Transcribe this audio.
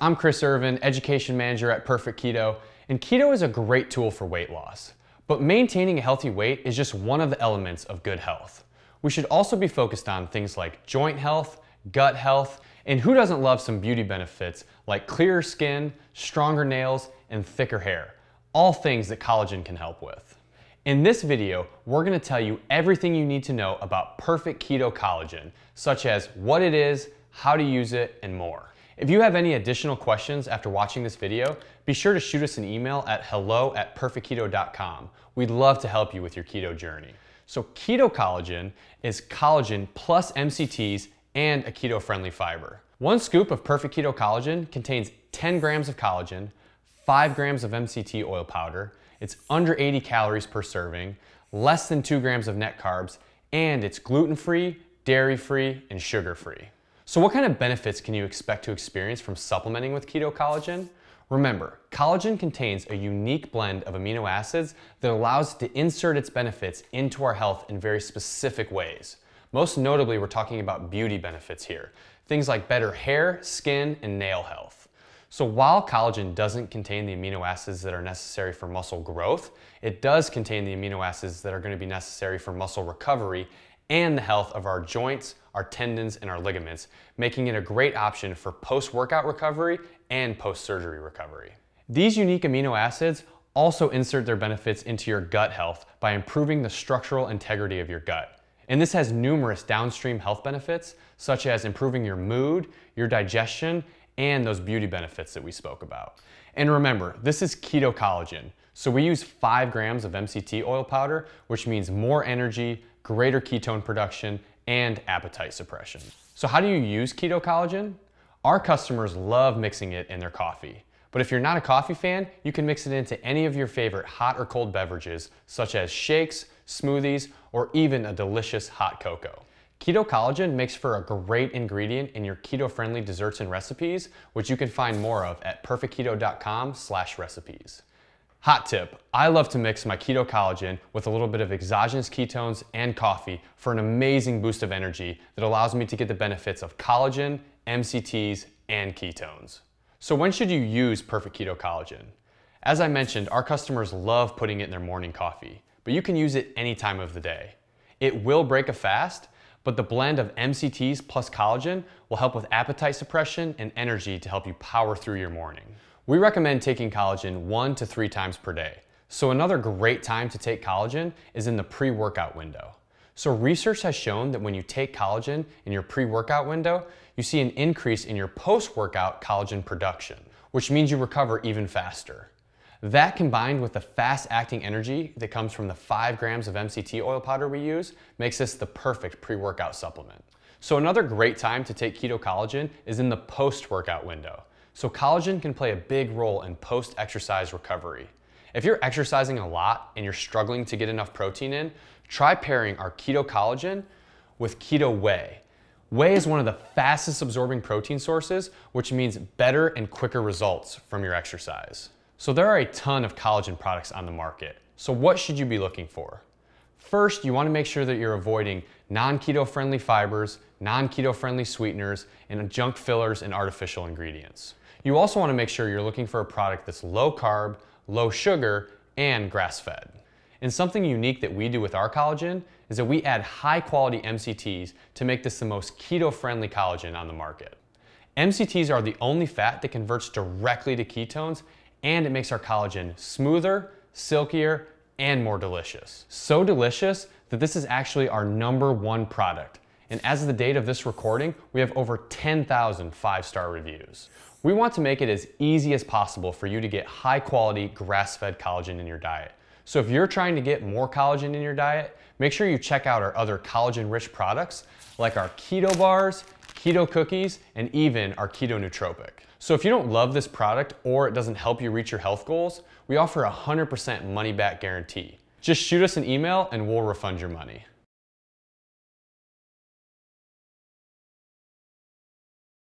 I'm Chris Irvin, Education Manager at Perfect Keto, and keto is a great tool for weight loss. But maintaining a healthy weight is just one of the elements of good health. We should also be focused on things like joint health, gut health, and who doesn't love some beauty benefits like clearer skin, stronger nails, and thicker hair, all things that collagen can help with. In this video, we're going to tell you everything you need to know about Perfect Keto Collagen, such as what it is, how to use it, and more. If you have any additional questions after watching this video, be sure to shoot us an email at hello@perfectketo.com. We'd love to help you with your keto journey. So keto collagen is collagen plus MCTs and a keto-friendly fiber. One scoop of Perfect Keto Collagen contains 10 grams of collagen, 5 grams of MCT oil powder, it's under 80 calories per serving, less than 2 grams of net carbs, and it's gluten-free, dairy-free, and sugar-free. So what kind of benefits can you expect to experience from supplementing with keto collagen? Remember, collagen contains a unique blend of amino acids that allows it to insert its benefits into our health in very specific ways. Most notably, we're talking about beauty benefits here. Things like better hair, skin, and nail health. So while collagen doesn't contain the amino acids that are necessary for muscle growth, it does contain the amino acids that are going to be necessary for muscle recovery and the health of our joints, our tendons, and our ligaments, making it a great option for post-workout recovery and post-surgery recovery. These unique amino acids also insert their benefits into your gut health by improving the structural integrity of your gut. And this has numerous downstream health benefits, such as improving your mood, your digestion, and those beauty benefits that we spoke about. And remember, this is keto collagen, so we use 5 grams of MCT oil powder, which means more energy, greater ketone production, and appetite suppression. So how do you use keto collagen? Our customers love mixing it in their coffee. But if you're not a coffee fan, you can mix it into any of your favorite hot or cold beverages, such as shakes, smoothies, or even a delicious hot cocoa. Keto collagen makes for a great ingredient in your keto-friendly desserts and recipes, which you can find more of at perfectketo.com/recipes. Hot tip, I love to mix my keto collagen with a little bit of exogenous ketones and coffee for an amazing boost of energy that allows me to get the benefits of collagen, MCTs, and ketones. So when should you use Perfect Keto Collagen? As I mentioned, our customers love putting it in their morning coffee, but you can use it any time of the day. It will break a fast, but the blend of MCTs plus collagen will help with appetite suppression and energy to help you power through your morning. We recommend taking collagen 1 to 3 times per day. So another great time to take collagen is in the pre-workout window. So research has shown that when you take collagen in your pre-workout window, you see an increase in your post-workout collagen production, which means you recover even faster. That combined with the fast-acting energy that comes from the 5 grams of MCT oil powder we use makes this the perfect pre-workout supplement. So another great time to take keto collagen is in the post-workout window. So collagen can play a big role in post-exercise recovery. If you're exercising a lot and you're struggling to get enough protein in, try pairing our keto collagen with keto whey. Whey is one of the fastest absorbing protein sources, which means better and quicker results from your exercise. So there are a ton of collagen products on the market. So what should you be looking for? First, you want to make sure that you're avoiding non-keto friendly fibers, non-keto friendly sweeteners, and junk fillers and artificial ingredients. You also want to make sure you're looking for a product that's low carb, low sugar, and grass-fed. And something unique that we do with our collagen is that we add high quality MCTs to make this the most keto-friendly collagen on the market. MCTs are the only fat that converts directly to ketones, and it makes our collagen smoother, silkier, and more delicious. So delicious that this is actually our #1 product. And as of the date of this recording, we have over 10,000 5-star reviews. We want to make it as easy as possible for you to get high quality grass-fed collagen in your diet. So if you're trying to get more collagen in your diet, make sure you check out our other collagen-rich products like our keto bars, keto cookies, and even our keto nootropic. So if you don't love this product or it doesn't help you reach your health goals, we offer a 100% money-back guarantee. Just shoot us an email and we'll refund your money.